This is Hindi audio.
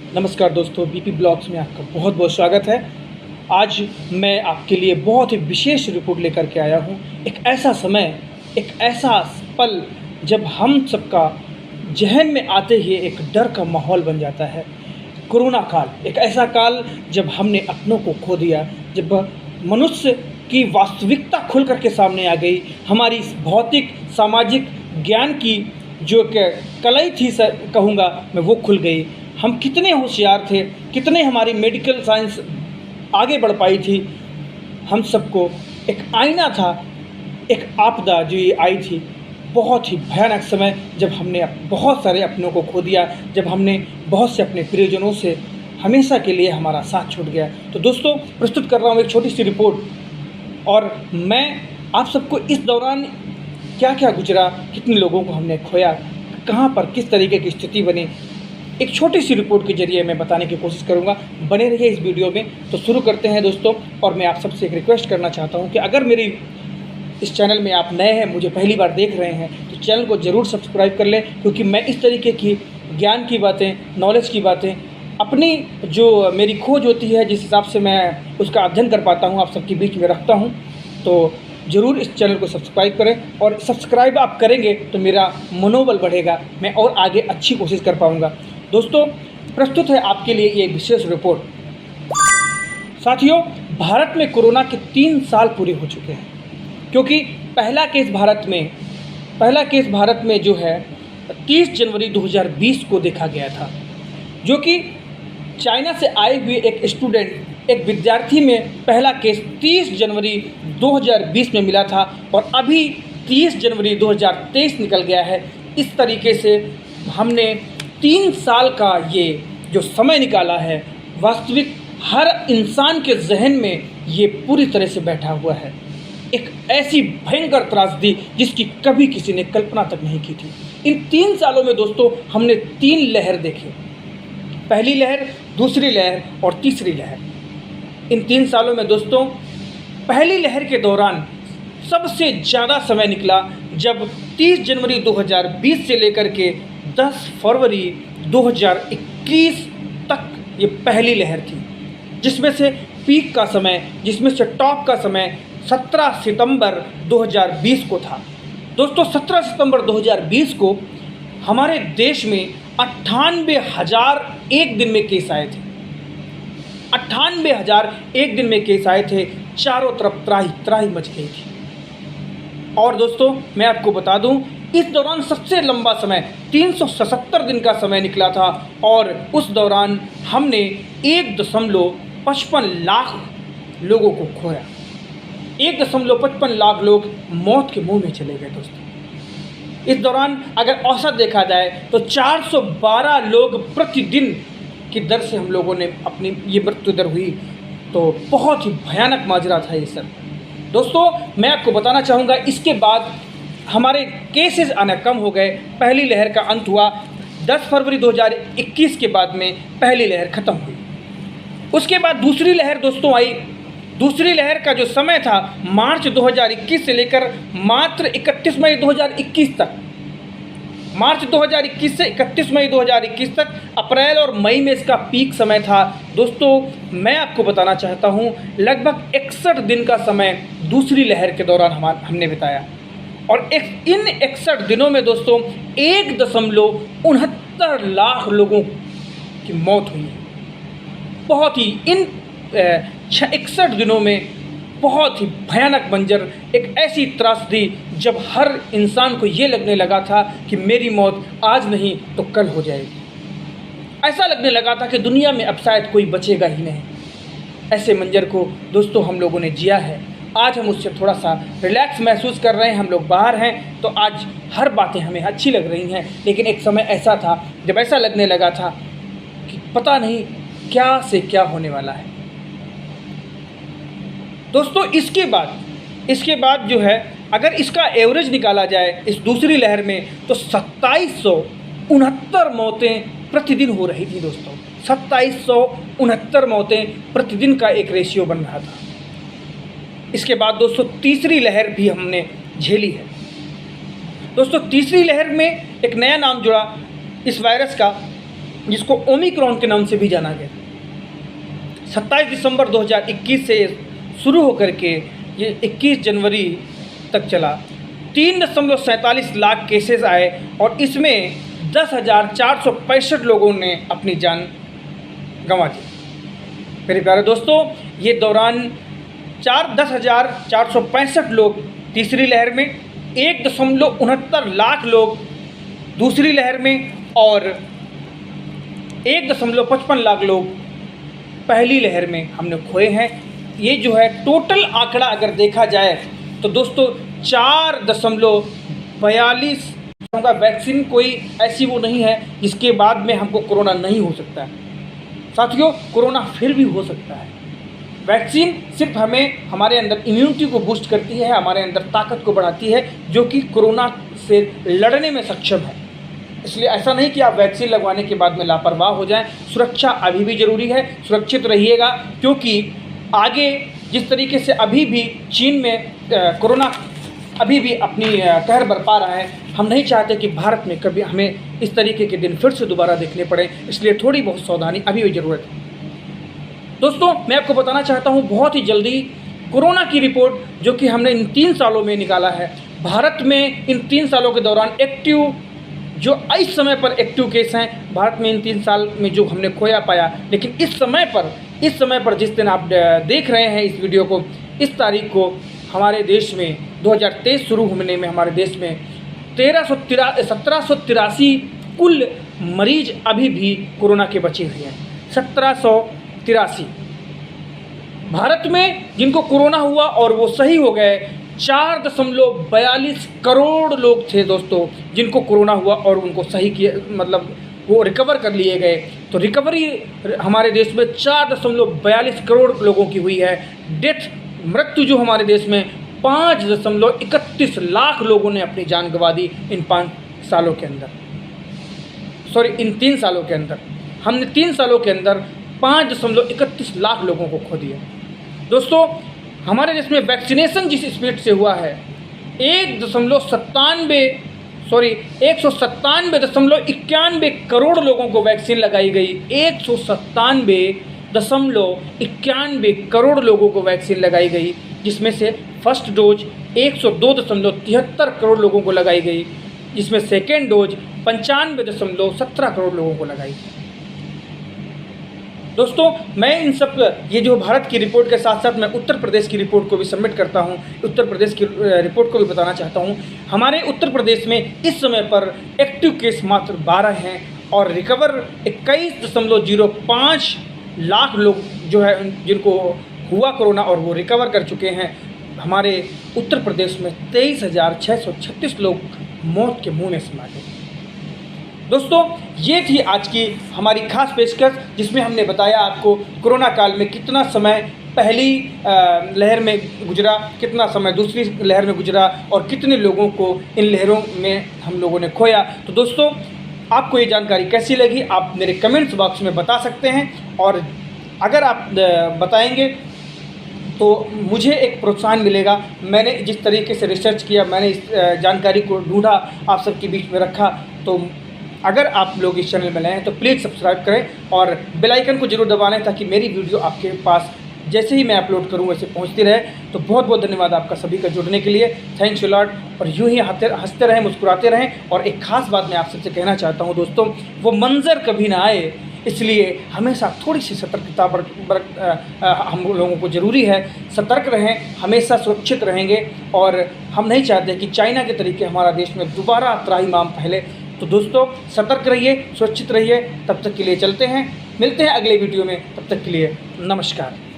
नमस्कार दोस्तों, बीपी ब्लॉग्स में आपका बहुत बहुत स्वागत है। आज मैं आपके लिए बहुत ही विशेष रिपोर्ट लेकर के आया हूँ। एक ऐसा समय, एक ऐसा पल जब हम सबका ज़हन में आते ही एक डर का माहौल बन जाता है। कोरोना काल, एक ऐसा काल जब हमने अपनों को खो दिया, जब मनुष्य की वास्तविकता खुल कर के सामने आ गई। हमारी भौतिक सामाजिक ज्ञान की जो कलई थी कहूँगा मैं, वो खुल गई। हम कितने होशियार थे, कितने हमारी मेडिकल साइंस आगे बढ़ पाई थी। हम सबको एक आईना था, एक आपदा जो ये आई थी, बहुत ही भयानक समय जब हमने बहुत सारे अपनों को खो दिया, जब हमने बहुत से अपने प्रियजनों से हमेशा के लिए हमारा साथ छूट गया। तो दोस्तों, प्रस्तुत कर रहा हूँ एक छोटी सी रिपोर्ट, और मैं आप सबको इस दौरान क्या क्या गुजरा, कितने लोगों को हमने खोया, कहाँ पर किस तरीके की स्थिति बनी, एक छोटी सी रिपोर्ट के जरिए मैं बताने की कोशिश करूंगा। बने रहिए इस वीडियो में। तो शुरू करते हैं दोस्तों। और मैं आप सबसे एक रिक्वेस्ट करना चाहता हूं कि अगर मेरी इस चैनल में आप नए हैं, मुझे पहली बार देख रहे हैं, तो चैनल को ज़रूर सब्सक्राइब कर लें, क्योंकि मैं इस तरीके की ज्ञान की बातें, नॉलेज की बातें, अपनी जो मेरी खोज होती है, जिस हिसाब से मैं उसका अध्ययन कर पाता हूँ, आप सबके बीच में रखता हूँ। तो ज़रूर इस चैनल को सब्सक्राइब करें, और सब्सक्राइब आप करेंगे तो मेरा मनोबल बढ़ेगा, मैं और आगे अच्छी कोशिश कर पाऊँगा। दोस्तों, प्रस्तुत है आपके लिए ये विशेष रिपोर्ट। साथियों, भारत में कोरोना के 3 साल पूरे हो चुके हैं, क्योंकि पहला केस भारत में जो है 30 जनवरी 2020 को देखा गया था, जो कि चाइना से आए हुए एक स्टूडेंट, एक विद्यार्थी में पहला केस 30 जनवरी 2020 में मिला था, और अभी 30 जनवरी 2023 निकल गया है। इस तरीके से हमने 3 साल का ये जो समय निकाला है, वास्तविक हर इंसान के जहन में ये पूरी तरह से बैठा हुआ है। एक ऐसी भयंकर त्रासदी जिसकी कभी किसी ने कल्पना तक नहीं की थी। इन 3 सालों में दोस्तों हमने 3 लहर देखे, पहली लहर, दूसरी लहर और तीसरी लहर। इन 3 सालों में दोस्तों पहली लहर के दौरान सबसे ज़्यादा समय निकला जब 30 जनवरी 2020 से लेकर के 10 फरवरी 2021 तक ये पहली लहर थी, जिसमें से पीक का समय, जिसमें से टॉप का समय 17 सितंबर 2020 को था। दोस्तों, 17 सितंबर 2020 को हमारे देश में 98,000 एक दिन में केस आए थे। 98,000 एक दिन में केस आए थे। चारों तरफ त्राही त्राही मच गई थी। और दोस्तों, मैं आपको बता दूं, इस दौरान सबसे लंबा समय 377 दिन का समय निकला था, और उस दौरान हमने 1.55 लाख लोगों को खोया। 1.55 लाख लोग मौत के मुंह में चले गए दोस्तों। इस दौरान अगर औसत देखा जाए तो 412 लोग प्रतिदिन की दर से हम लोगों ने अपनी ये मृत्यु दर हुई। तो बहुत ही भयानक माजरा था ये सर। दोस्तों, मैं आपको बताना चाहूँगा, इसके बाद हमारे केसेस आना कम हो गए। पहली लहर का अंत हुआ 10 फरवरी 2021 के बाद में पहली लहर ख़त्म हुई। उसके बाद दूसरी लहर दोस्तों आई। दूसरी लहर का जो समय था मार्च 2021 से लेकर मात्र 31 मई 2021 तक, मार्च 2021 से 31 मई 2021 तक, अप्रैल और मई में इसका पीक समय था। दोस्तों, मैं आपको बताना चाहता हूँ, लगभग 61 दिन का समय दूसरी लहर के दौरान हमने बिताया, और इन 61 दिनों में दोस्तों 1.69 लाख लोगों की मौत हुई। बहुत ही इन 61 दिनों में बहुत ही भयानक मंजर, एक ऐसी त्रासदी जब हर इंसान को ये लगने लगा था कि मेरी मौत आज नहीं तो कल हो जाएगी। ऐसा लगने लगा था कि दुनिया में अब शायद कोई बचेगा ही नहीं। ऐसे मंजर को दोस्तों हम लोगों ने जिया है। आज हम उससे थोड़ा सा रिलैक्स महसूस कर रहे हैं। हम लोग बाहर हैं तो आज हर बातें हमें अच्छी लग रही हैं, लेकिन एक समय ऐसा था जब ऐसा लगने लगा था कि पता नहीं क्या से क्या होने वाला है। दोस्तों, इसके बाद जो है, अगर इसका एवरेज निकाला जाए इस दूसरी लहर में, तो 2769 मौतें प्रतिदिन हो रही थी दोस्तों। 2769 मौतें प्रतिदिन का एक रेशियो बन रहा था। इसके बाद दोस्तों तीसरी लहर भी हमने झेली है। दोस्तों, तीसरी लहर में एक नया नाम जुड़ा इस वायरस का, जिसको ओमिक्रॉन के नाम से भी जाना गया। 27 दिसंबर 2021 से शुरू होकर के ये 21 जनवरी तक चला। 3.47 लाख केसेस आए और इसमें 10,465 लोगों ने अपनी जान गंवा दी। मेरे प्यारे दोस्तों, ये दौरान 10,465 लोग तीसरी लहर में, 1.69 लाख लोग दूसरी लहर में और 1.55 लाख लोग पहली लहर में हमने खोए हैं। ये जो है टोटल आंकड़ा अगर देखा जाए तो दोस्तों 4.42 का वैक्सीन कोई ऐसी वो नहीं है जिसके बाद में हमको कोरोना नहीं हो सकता है। साथियों, कोरोना फिर भी हो सकता है। वैक्सीन सिर्फ हमें हमारे अंदर इम्यूनिटी को बूस्ट करती है, हमारे अंदर ताकत को बढ़ाती है, जो कि कोरोना से लड़ने में सक्षम है। इसलिए ऐसा नहीं कि आप वैक्सीन लगवाने के बाद में लापरवाह हो जाएं। सुरक्षा अभी भी ज़रूरी है, सुरक्षित रहिएगा, क्योंकि आगे जिस तरीके से अभी भी चीन में कोरोना अभी भी अपनी कहर बरपा रहा है, हम नहीं चाहते कि भारत में कभी हमें इस तरीके के दिन फिर से दोबारा देखने पड़े। इसलिए थोड़ी बहुत सावधानी अभी भी ज़रूरत है। दोस्तों, मैं आपको बताना चाहता हूँ बहुत ही जल्दी कोरोना की रिपोर्ट जो कि हमने इन 3 सालों में निकाला है। भारत में इन 3 सालों के दौरान एक्टिव जो इस समय पर एक्टिव केस हैं भारत में इन 3 साल में जो हमने खोया पाया, लेकिन इस समय पर जिस दिन आप देख रहे हैं इस वीडियो को, इस तारीख को हमारे देश में 2023 शुरू होने में हमारे देश में 1783 कुल मरीज अभी भी कोरोना के बचे हुए हैं। 1783 भारत में जिनको कोरोना हुआ और वो सही हो गए 4.42 करोड़ लोग थे दोस्तों, जिनको कोरोना हुआ और उनको सही किया, मतलब वो रिकवर कर लिए गए। तो रिकवरी हमारे देश में 4.42 करोड़ लोगों की हुई है। डेथ मृत्यु जो हमारे देश में 5.31 लाख लोगों ने अपनी जान गंवा दी इन 5 सालों के अंदर, इन 3 सालों के अंदर। हमने 3 सालों के अंदर 5.31 लाख लोगों को खो दिया। दोस्तों, हमारे देश में वैक्सीनेशन जिस स्पीड से हुआ है 197.91 करोड़ लोगों को वैक्सीन लगाई गई। 197.91 करोड़ लोगों को वैक्सीन लगाई गई, जिसमें से फर्स्ट डोज 102.73 करोड़ लोगों को लगाई गई, जिसमें सेकेंड डोज 95.17 करोड़ लोगों को लगाई गई। दोस्तों, मैं इन सब ये जो भारत की रिपोर्ट के साथ साथ मैं उत्तर प्रदेश की रिपोर्ट को भी सबमिट करता हूं। उत्तर प्रदेश की रिपोर्ट को भी बताना चाहता हूं। हमारे उत्तर प्रदेश में इस समय पर एक्टिव केस मात्र 12 हैं और रिकवर 21.05 लाख लोग जो है जिनको हुआ कोरोना और वो रिकवर कर चुके हैं। हमारे उत्तर प्रदेश में 23,636 लोग मौत के मुँह में समा गए। दोस्तों, ये थी आज की हमारी खास पेशकश, जिसमें हमने बताया आपको कोरोना काल में कितना समय पहली लहर में गुजरा, कितना समय दूसरी लहर में गुजरा और कितने लोगों को इन लहरों में हम लोगों ने खोया। तो दोस्तों, आपको ये जानकारी कैसी लगी आप मेरे कमेंट्स बॉक्स में बता सकते हैं, और अगर आप बताएंगे तो मुझे एक प्रोत्साहन मिलेगा। मैंने जिस तरीके से रिसर्च किया, मैंने इस जानकारी को ढूंढा, आप सबके बीच में रखा। तो अगर आप लोग इस चैनल में नए हैं तो प्लीज़ सब्सक्राइब करें और बेल आइकन को जरूर दबा लें, ताकि मेरी वीडियो आपके पास जैसे ही मैं अपलोड करूँ वैसे पहुँचती रहे। तो बहुत बहुत धन्यवाद आपका सभी का जुड़ने के लिए। Thanks you lot. और यूँ ही हंसते रहें, मुस्कुराते रहें। और एक ख़ास बात मैं आप सबसे कहना चाहता हूँ दोस्तों, वो मंज़र कभी ना आए, इसलिए हमेशा थोड़ी सी सतर्कता हम लोगों को ज़रूरी है। सतर्क रहें, हमेशा सुरक्षित रहेंगे। और हम नहीं चाहते कि चाइना के तरीके हमारा देश में दोबारा त्राहिमाम फैले। तो दोस्तों, सतर्क रहिए, सुरक्षित रहिए। तब तक के लिए चलते हैं, मिलते हैं अगले वीडियो में। तब तक के लिए नमस्कार।